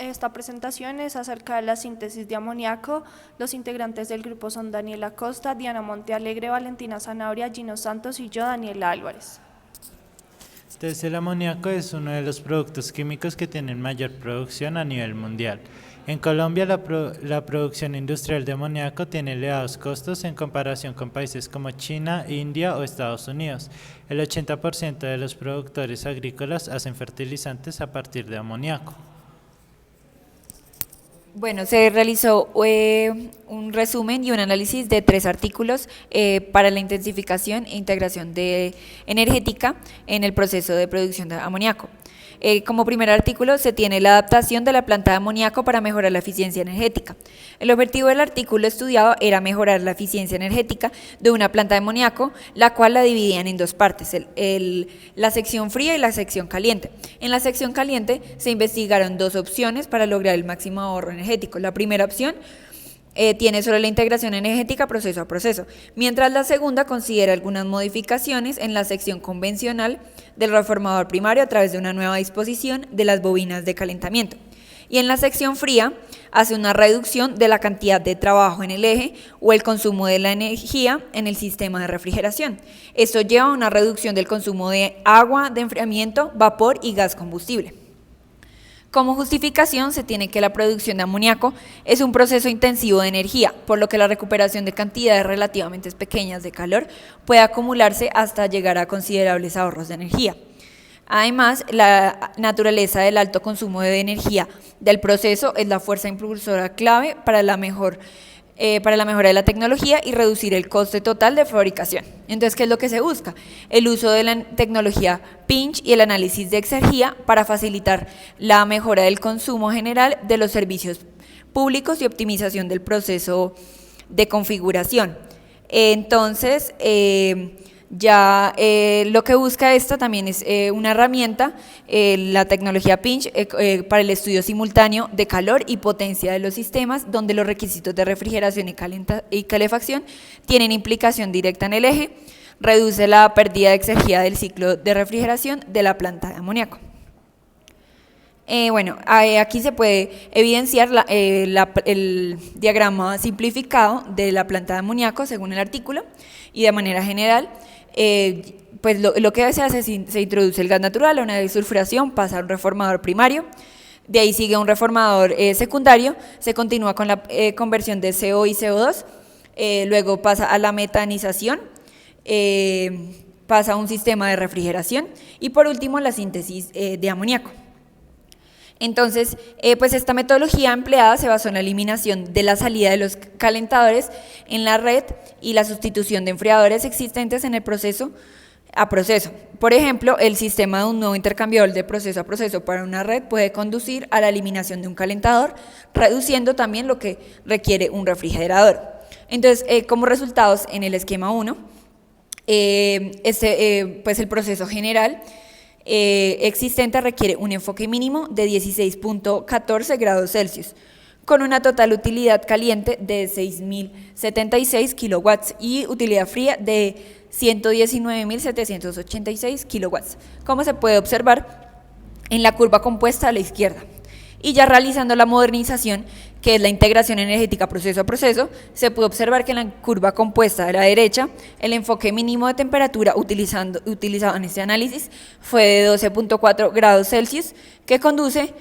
esta presentación es acerca de la síntesis de amoníaco. Los integrantes del grupo son Daniela Costa, Diana Montealegre, Valentina Zanabria, Gino Santos y yo, Daniela Álvarez. Entonces, el amoníaco es uno de los productos químicos que tienen mayor producción a nivel mundial. En Colombia, la producción industrial de amoníaco tiene elevados costos en comparación con países como China, India o Estados Unidos. El 80% de los productores agrícolas hacen fertilizantes a partir de amoníaco. Bueno, se realizó un resumen y un análisis de 3 artículos para la intensificación e integración energética en el proceso de producción de amoníaco. Como primer artículo se tiene la adaptación de la planta de amoníaco para mejorar la eficiencia energética. El objetivo del artículo estudiado era mejorar la eficiencia energética de una planta de amoníaco, la cual la dividían en 2 partes, la sección fría y la sección caliente. En la sección caliente se investigaron 2 opciones para lograr el máximo ahorro energético. La primera opción tiene solo la integración energética proceso a proceso, mientras la segunda considera algunas modificaciones en la sección convencional del reformador primario a través de una nueva disposición de las bobinas de calentamiento. Y en la sección fría hace una reducción de la cantidad de trabajo en el eje o el consumo de la energía en el sistema de refrigeración. Esto lleva a una reducción del consumo de agua, de enfriamiento, vapor y gas combustible. Como justificación se tiene que la producción de amoníaco es un proceso intensivo de energía, por lo que la recuperación de cantidades relativamente pequeñas de calor puede acumularse hasta llegar a considerables ahorros de energía. Además, la naturaleza del alto consumo de energía del proceso es la fuerza impulsora clave para la mejora de la tecnología y reducir el coste total de fabricación. Entonces, ¿qué es lo que se busca? El uso de la tecnología pinch y el análisis de exergía para facilitar la mejora del consumo general de los servicios públicos y optimización del proceso de configuración. Entonces, lo que busca esta también es una herramienta, la tecnología pinch, para el estudio simultáneo de calor y potencia de los sistemas, donde los requisitos de refrigeración y calefacción tienen implicación directa en el eje, reduce la pérdida de exergía del ciclo de refrigeración de la planta de amoníaco. Aquí se puede evidenciar el diagrama simplificado de la planta de amoníaco según el artículo, y de manera general pues lo que se hace es se introduce el gas natural, a una desulfuración pasa a un reformador primario, de ahí sigue un reformador secundario, se continúa con la conversión de CO y CO2, luego pasa a la metanización, pasa a un sistema de refrigeración y por último la síntesis de amoníaco. Entonces, pues esta metodología empleada se basó en la eliminación de la salida de los calentadores en la red y la sustitución de enfriadores existentes en el proceso a proceso. Por ejemplo, el sistema de un nuevo intercambiador de proceso a proceso para una red puede conducir a la eliminación de un calentador, reduciendo también lo que requiere un refrigerador. Entonces, como resultados en el esquema 1, pues el proceso general existente requiere un enfoque mínimo de 16.14 grados Celsius, con una total utilidad caliente de 6.076 kilowatts y utilidad fría de 119.786 kilowatts, como se puede observar en la curva compuesta a la izquierda. Y ya realizando la modernización, que es la integración energética proceso a proceso, se puede observar que en la curva compuesta de la derecha, el enfoque mínimo de temperatura utilizado en este análisis fue de 12.4 grados Celsius, que conduce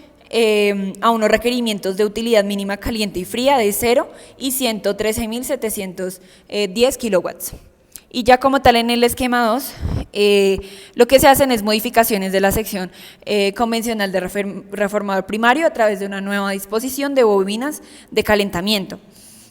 a unos requerimientos de utilidad mínima caliente y fría de 0 y 113.710 kilowatts. Y ya como tal en el esquema 2, lo que se hacen es modificaciones de la sección convencional de reformador primario a través de una nueva disposición de bobinas de calentamiento.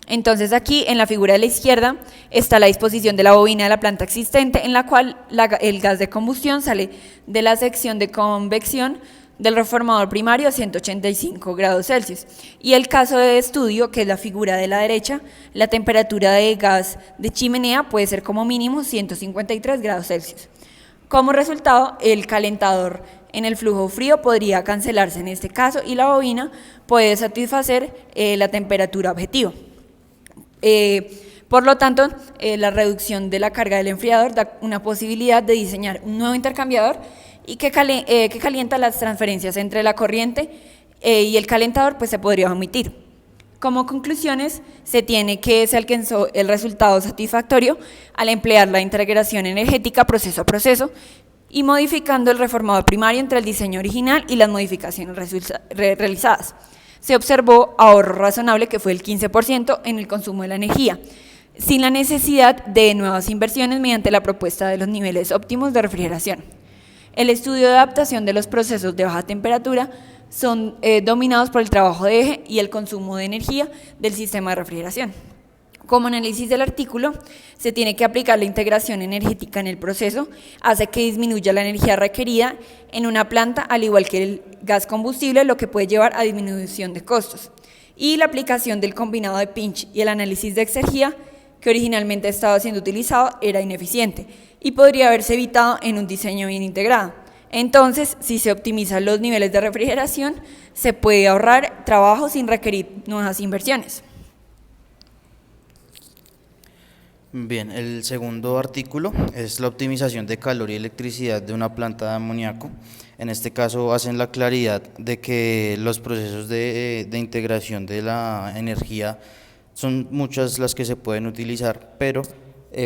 Entonces aquí en la figura de la izquierda está la disposición de la bobina de la planta existente, en la cual el gas de combustión sale de la sección de convección del reformador primario a 185 grados Celsius. Y el caso de estudio, que es la figura de la derecha, la temperatura de gas de chimenea puede ser como mínimo 153 grados Celsius. Como resultado, el calentador en el flujo frío podría cancelarse en este caso y la bobina puede satisfacer la temperatura objetivo. Por lo tanto, la reducción de la carga del enfriador da una posibilidad de diseñar un nuevo intercambiador y que calienta las transferencias entre la corriente y el calentador pues se podría omitir. Como conclusiones, se alcanzó el resultado satisfactorio al emplear la integración energética proceso a proceso y modificando el reformador primario entre el diseño original y las modificaciones realizadas. Se observó ahorro razonable que fue el 15% en el consumo de la energía, sin la necesidad de nuevas inversiones mediante la propuesta de los niveles óptimos de refrigeración. El estudio de adaptación de los procesos de baja temperatura son dominados por el trabajo de eje y el consumo de energía del sistema de refrigeración. Como análisis del artículo, se tiene que aplicar la integración energética en el proceso, hace que disminuya la energía requerida en una planta, al igual que el gas combustible, lo que puede llevar a disminución de costos. Y la aplicación del combinado de pinch y el análisis de exergía, que originalmente estaba siendo utilizado, era ineficiente y podría haberse evitado en un diseño bien integrado. Entonces, si se optimizan los niveles de refrigeración, se puede ahorrar trabajo sin requerir nuevas inversiones. Bien, el segundo artículo es la optimización de calor y electricidad de una planta de amoníaco. En este caso hacen la claridad de que los procesos de integración de la energía son muchas las que se pueden utilizar, pero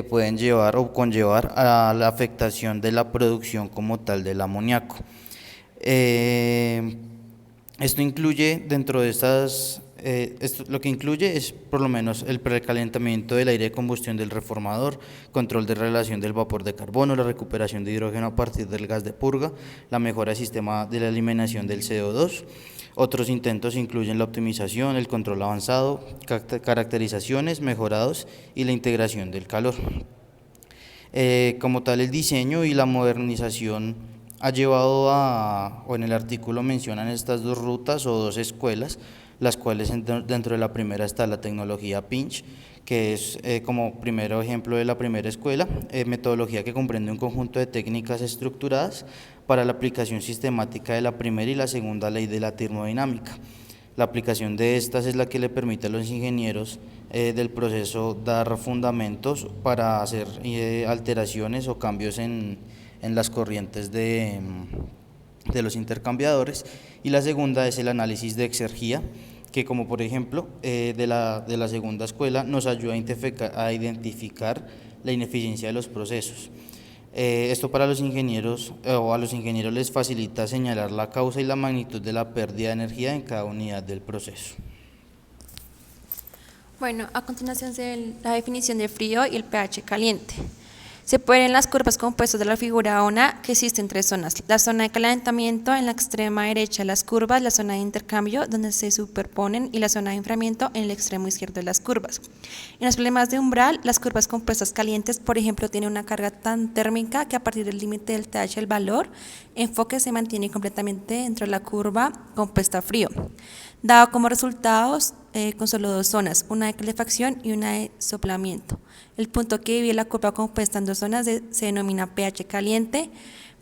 pueden llevar o conllevar a la afectación de la producción como tal del amoníaco. Esto incluye dentro de estas, lo que incluye es por lo menos el precalentamiento del aire de combustión del reformador, control de relación del vapor de carbono, la recuperación de hidrógeno a partir del gas de purga, la mejora del sistema de la eliminación del CO2. Otros intentos incluyen la optimización, el control avanzado, caracterizaciones mejorados y la integración del calor. Como tal, el diseño y la modernización ha llevado o en el artículo mencionan estas dos rutas o dos escuelas, las cuales dentro de la primera está la tecnología Pinch, que es como primer ejemplo de la primera escuela, metodología que comprende un conjunto de técnicas estructuradas para la aplicación sistemática de la primera y la segunda ley de la termodinámica. La aplicación de estas es la que le permite a los ingenieros del proceso dar fundamentos para hacer alteraciones o cambios en las corrientes de los intercambiadores, y la segunda es el análisis de exergía, que como por ejemplo de la segunda escuela nos ayuda a identificar la ineficiencia de los procesos. Esto para los ingenieros o a los ingenieros les facilita señalar la causa y la magnitud de la pérdida de energía en cada unidad del proceso. Bueno, a continuación la definición de frío y el pH caliente. Se puede ver en las curvas compuestas de la figura 1 que existen tres zonas. La zona de calentamiento en la extrema derecha de las curvas, la zona de intercambio donde se superponen y la zona de enfriamiento en el extremo izquierdo de las curvas. En los problemas de umbral, las curvas compuestas calientes, por ejemplo, tienen una carga tan térmica que a partir del límite del TH el valor enfoque se mantiene completamente dentro de la curva compuesta frío, dado como resultados con solo dos zonas, una de calefacción y una de soplamiento. El punto que divide la curva compuesta en dos zonas se denomina pH caliente,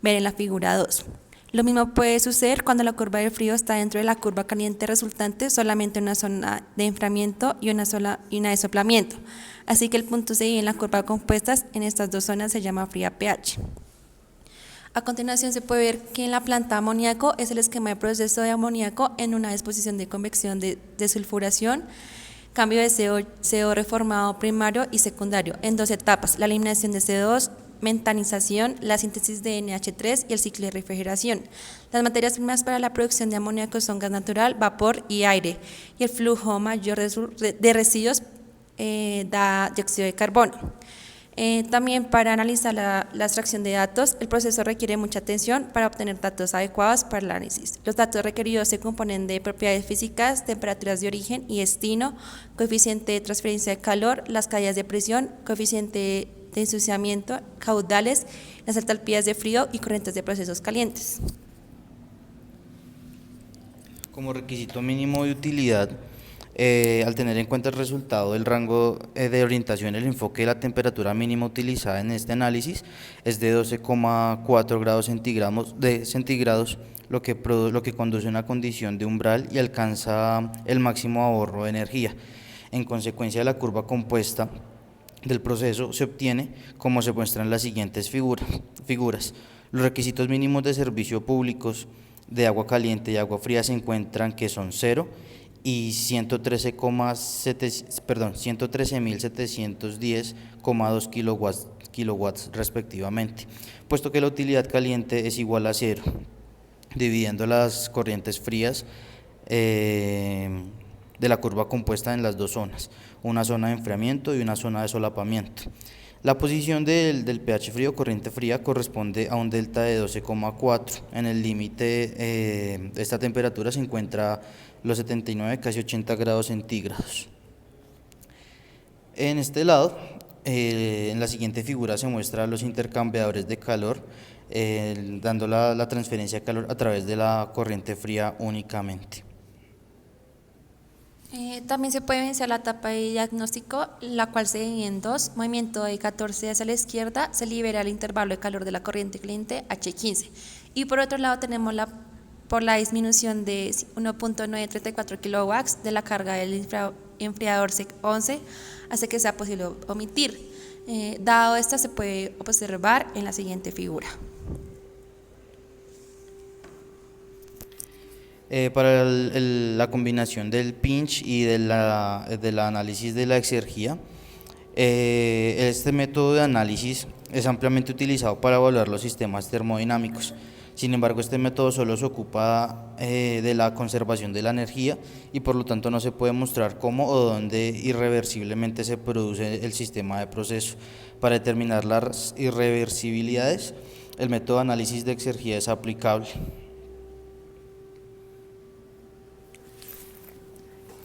ver en la figura 2. Lo mismo puede suceder cuando la curva de frío está dentro de la curva caliente resultante, solamente una zona de enfriamiento y una de soplamiento. Así que el punto se divide en la curva compuestas en estas dos zonas, se llama fría pH. A continuación se puede ver que en la planta amoníaco es el esquema de proceso de amoníaco en una disposición de convección de desulfuración, cambio de CO reformado primario y secundario en dos etapas, la eliminación de CO2, metanización, la síntesis de NH3 y el ciclo de refrigeración. Las materias primas para la producción de amoníaco son gas natural, vapor y aire, y el flujo mayor de residuos da dióxido de carbono. También para analizar la extracción de datos, el proceso requiere mucha atención para obtener datos adecuados para el análisis. Los datos requeridos se componen de propiedades físicas, temperaturas de origen y destino, coeficiente de transferencia de calor, las caídas de presión, coeficiente de ensuciamiento, caudales, las entalpías de frío y corrientes de procesos calientes. Como requisito mínimo de utilidad, al tener en cuenta el resultado del rango de orientación, el enfoque de la temperatura mínima utilizada en este análisis es de 12,4 grados centígrados, lo que conduce a una condición de umbral y alcanza el máximo ahorro de energía. En consecuencia, la curva compuesta del proceso se obtiene como se muestra en las siguientes figuras. Los requisitos mínimos de servicio públicos de agua caliente y agua fría se encuentran que son 0 y 113.710,2 kilowatts respectivamente, puesto que la utilidad caliente es igual a 0, dividiendo las corrientes frías de la curva compuesta en las dos zonas, una zona de enfriamiento y una zona de solapamiento. La posición del pH frío, corriente fría, corresponde a un delta de 12,4. En el límite de esta temperatura se encuentra los 79, casi 80 grados centígrados. En este lado, en la siguiente figura se muestra los intercambiadores de calor, dando la transferencia de calor a través de la corriente fría únicamente. También se puede vencer la etapa de diagnóstico, la cual se divide en dos. Movimiento de 14 hacia la izquierda, se libera el intervalo de calor de la corriente caliente H15. Y por otro lado tenemos por la disminución de 1.934 kilowatts de la carga del enfriador SEC 11, hace que sea posible omitir. Dado esto, se puede observar en la siguiente figura. Para la combinación del pinch y del análisis de la exergía, este método de análisis es ampliamente utilizado para evaluar los sistemas termodinámicos. Sin embargo, este método solo se ocupa de la conservación de la energía y por lo tanto no se puede mostrar cómo o dónde irreversiblemente se produce el sistema de proceso. Para determinar las irreversibilidades, el método de análisis de exergía es aplicable.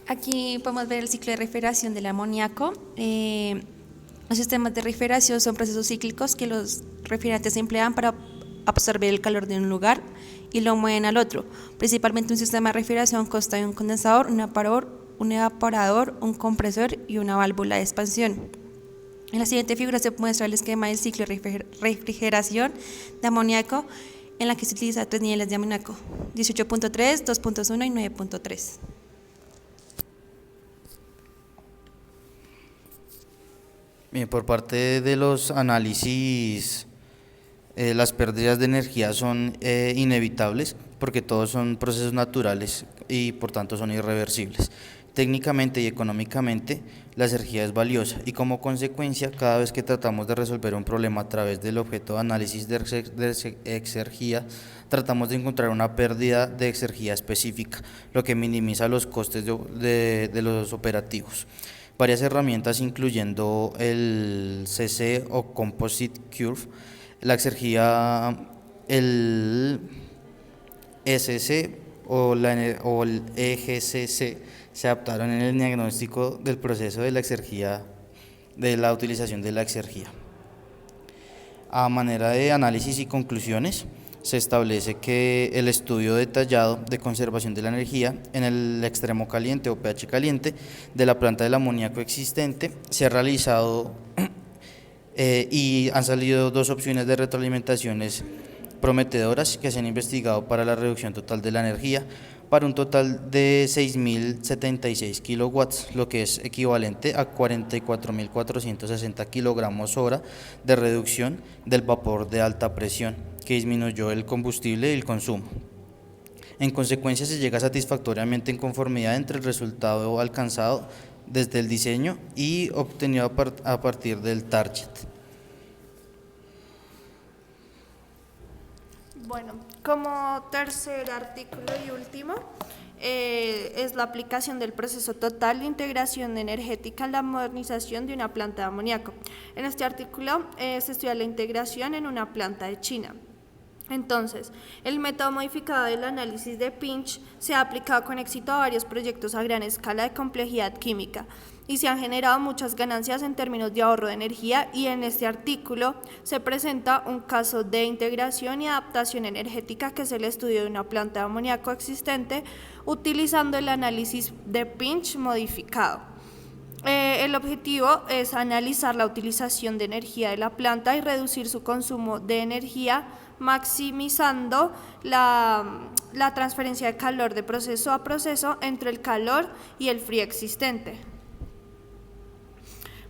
Aquí podemos ver el ciclo de refrigeración del amoníaco. Los sistemas de refrigeración son procesos cíclicos que los refrigerantes emplean para absorber el calor de un lugar y lo mueven al otro. Principalmente un sistema de refrigeración consta de un condensador, un evaporador, un compresor y una válvula de expansión. En la siguiente figura se muestra el esquema del ciclo de refrigeración de amoníaco, en la que se utiliza 3 niveles de amoníaco: 18.3, 2.1 y 9.3. Bien, por parte de los análisis, las pérdidas de energía son inevitables porque todos son procesos naturales y por tanto son irreversibles. Técnicamente y económicamente, la exergía es valiosa y como consecuencia, cada vez que tratamos de resolver un problema a través del objeto de análisis de exergía, tratamos de encontrar una pérdida de exergía específica, lo que minimiza los costes de los operativos. Varias herramientas, incluyendo el CC o Composite Curve, la exergía, el SC o el EGCC, se adaptaron en el diagnóstico del proceso de la exergía, de la utilización de la exergía. A manera de análisis y conclusiones, se establece que el estudio detallado de conservación de la energía en el extremo caliente o pH caliente de la planta del amoníaco existente se ha realizado y han salido dos opciones de retroalimentaciones prometedoras que se han investigado para la reducción total de la energía para un total de 6.076 kilowatts, lo que es equivalente a 44.460 kilogramos hora de reducción del vapor de alta presión, que disminuyó el combustible y el consumo. En consecuencia, se llega satisfactoriamente en conformidad entre el resultado alcanzado desde el diseño y obtenido a partir del target. Bueno, como tercer artículo y último, es la aplicación del proceso total de integración energética en la modernización de una planta de amoníaco. En este artículo se estudia la integración en una planta de China. Entonces, el método modificado del análisis de pinch se ha aplicado con éxito a varios proyectos a gran escala de complejidad química y se han generado muchas ganancias en términos de ahorro de energía, y en este artículo se presenta un caso de integración y adaptación energética que es el estudio de una planta de amoníaco existente utilizando el análisis de pinch modificado. El objetivo es analizar la utilización de energía de la planta y reducir su consumo de energía, maximizando la transferencia de calor de proceso a proceso entre el calor y el frío existente.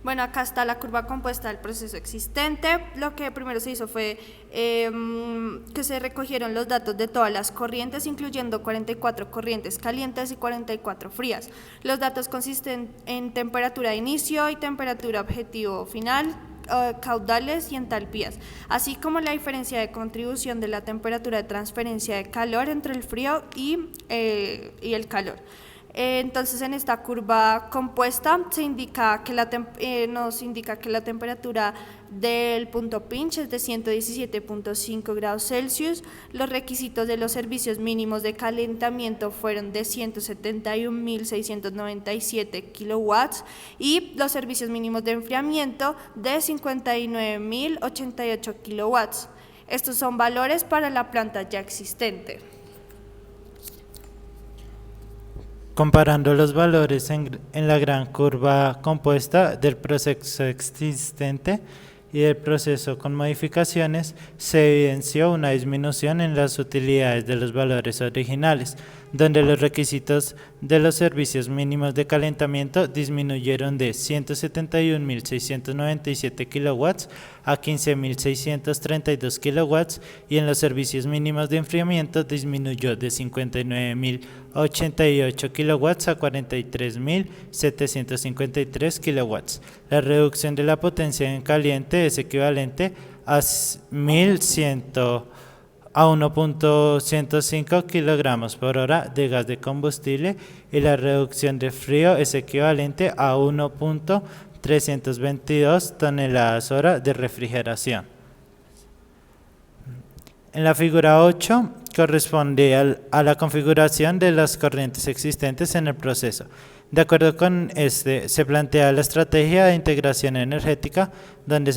Bueno, acá está la curva compuesta del proceso existente. Lo que primero se hizo fue que se recogieron los datos de todas las corrientes, incluyendo 44 corrientes calientes y 44 frías. Los datos consisten en temperatura de inicio y temperatura objetivo final, caudales y entalpías, así como la diferencia de contribución de la temperatura de transferencia de calor entre el frío y el calor. Entonces, en esta curva compuesta se indica que nos indica que la temperatura del punto pinch es de 117.5 grados Celsius. Los requisitos de los servicios mínimos de calentamiento fueron de 171.697 kilowatts y los servicios mínimos de enfriamiento de 59.088 kilowatts. Estos son valores para la planta ya existente. Comparando los valores en la gran curva compuesta del proceso existente y del proceso con modificaciones, se evidenció una disminución en las utilidades de los valores originales, donde los requisitos de los servicios mínimos de calentamiento disminuyeron de 171.697 kilowatts a 15.632 kilowatts y en los servicios mínimos de enfriamiento disminuyó de 59.088 kilowatts a 43.753 kilowatts. La reducción de la potencia en caliente es equivalente a 1.105 kilogramos por hora de gas de combustible y la reducción de frío es equivalente a 1.322 toneladas hora de refrigeración. En la figura 8 corresponde a la configuración de las corrientes existentes en el proceso. De acuerdo con este, se plantea la estrategia de integración energética donde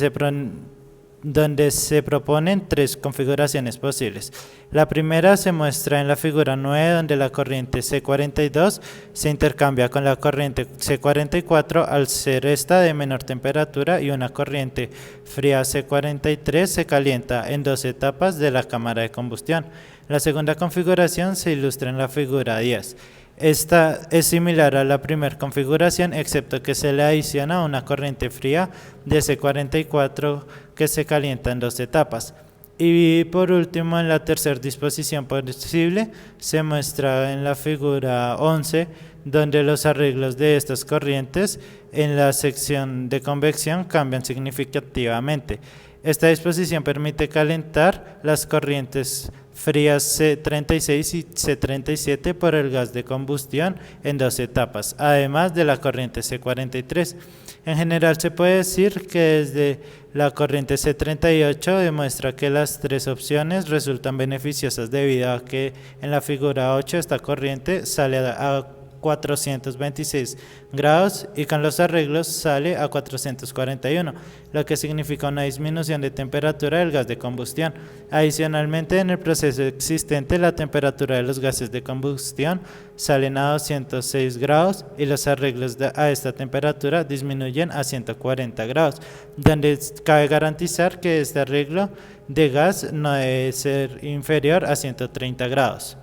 se proponen tres configuraciones posibles. La primera se muestra en la figura 9, donde la corriente C42 se intercambia con la corriente C44 al ser esta de menor temperatura y una corriente fría C43 se calienta en dos etapas de la cámara de combustión. La segunda configuración se ilustra en la figura 10. Esta es similar a la primera configuración, excepto que se le adiciona una corriente fría de C44 que se calienta en dos etapas. Y por último, en la tercera disposición posible, se muestra en la figura 11, donde los arreglos de estas corrientes en la sección de convección cambian significativamente. Esta disposición permite calentar las corrientes frías C36 y C37 por el gas de combustión en dos etapas, además de la corriente C43. En general se puede decir que desde la corriente C38 demuestra que las tres opciones resultan beneficiosas debido a que en la figura 8 esta corriente sale a 426 grados y con los arreglos sale a 441, lo que significa una disminución de temperatura del gas de combustión. Adicionalmente, en el proceso existente, la temperatura de los gases de combustión salen a 206 grados y los arreglos a esta temperatura disminuyen a 140 grados, donde cabe garantizar que este arreglo de gas no debe ser inferior a 130 grados.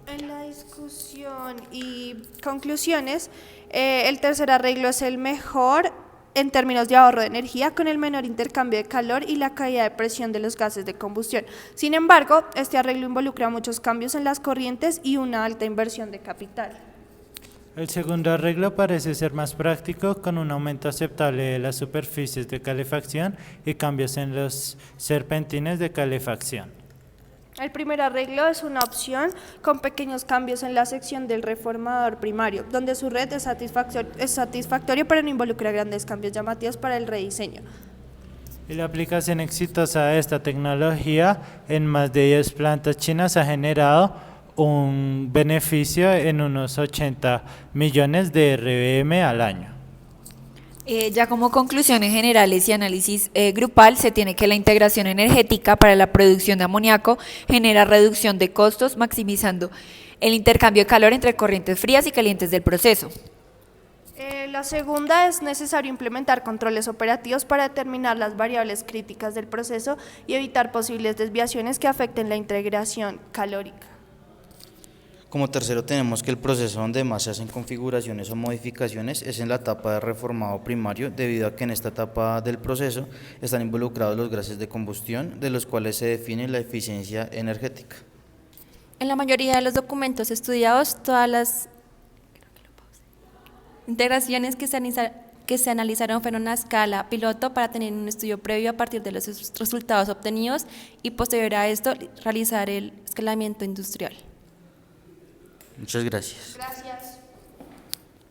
En la discusión y conclusiones, el tercer arreglo es el mejor en términos de ahorro de energía, con el menor intercambio de calor y la caída de presión de los gases de combustión. Sin embargo, este arreglo involucra muchos cambios en las corrientes y una alta inversión de capital. El segundo arreglo parece ser más práctico, con un aumento aceptable de las superficies de calefacción y cambios en los serpentines de calefacción. El primer arreglo es una opción con pequeños cambios en la sección del reformador primario, donde su red es satisfactoria, pero no involucra grandes cambios llamativos para el rediseño. Y la aplicación exitosa de esta tecnología en más de 10 plantas chinas ha generado un beneficio en unos 80 millones de RBM al año. Ya como conclusiones generales y análisis grupal, se tiene que la integración energética para la producción de amoníaco genera reducción de costos, maximizando el intercambio de calor entre corrientes frías y calientes del proceso. La segunda es necesario implementar controles operativos para determinar las variables críticas del proceso y evitar posibles desviaciones que afecten la integración calórica. Como tercero tenemos que el proceso donde más se hacen configuraciones o modificaciones es en la etapa de reformado primario, debido a que en esta etapa del proceso están involucrados los gases de combustión, de los cuales se define la eficiencia energética. En la mayoría de los documentos estudiados, todas las integraciones que se analizaron fueron a escala piloto para tener un estudio previo a partir de los resultados obtenidos y posterior a esto realizar el escalamiento industrial. Muchas gracias. Gracias.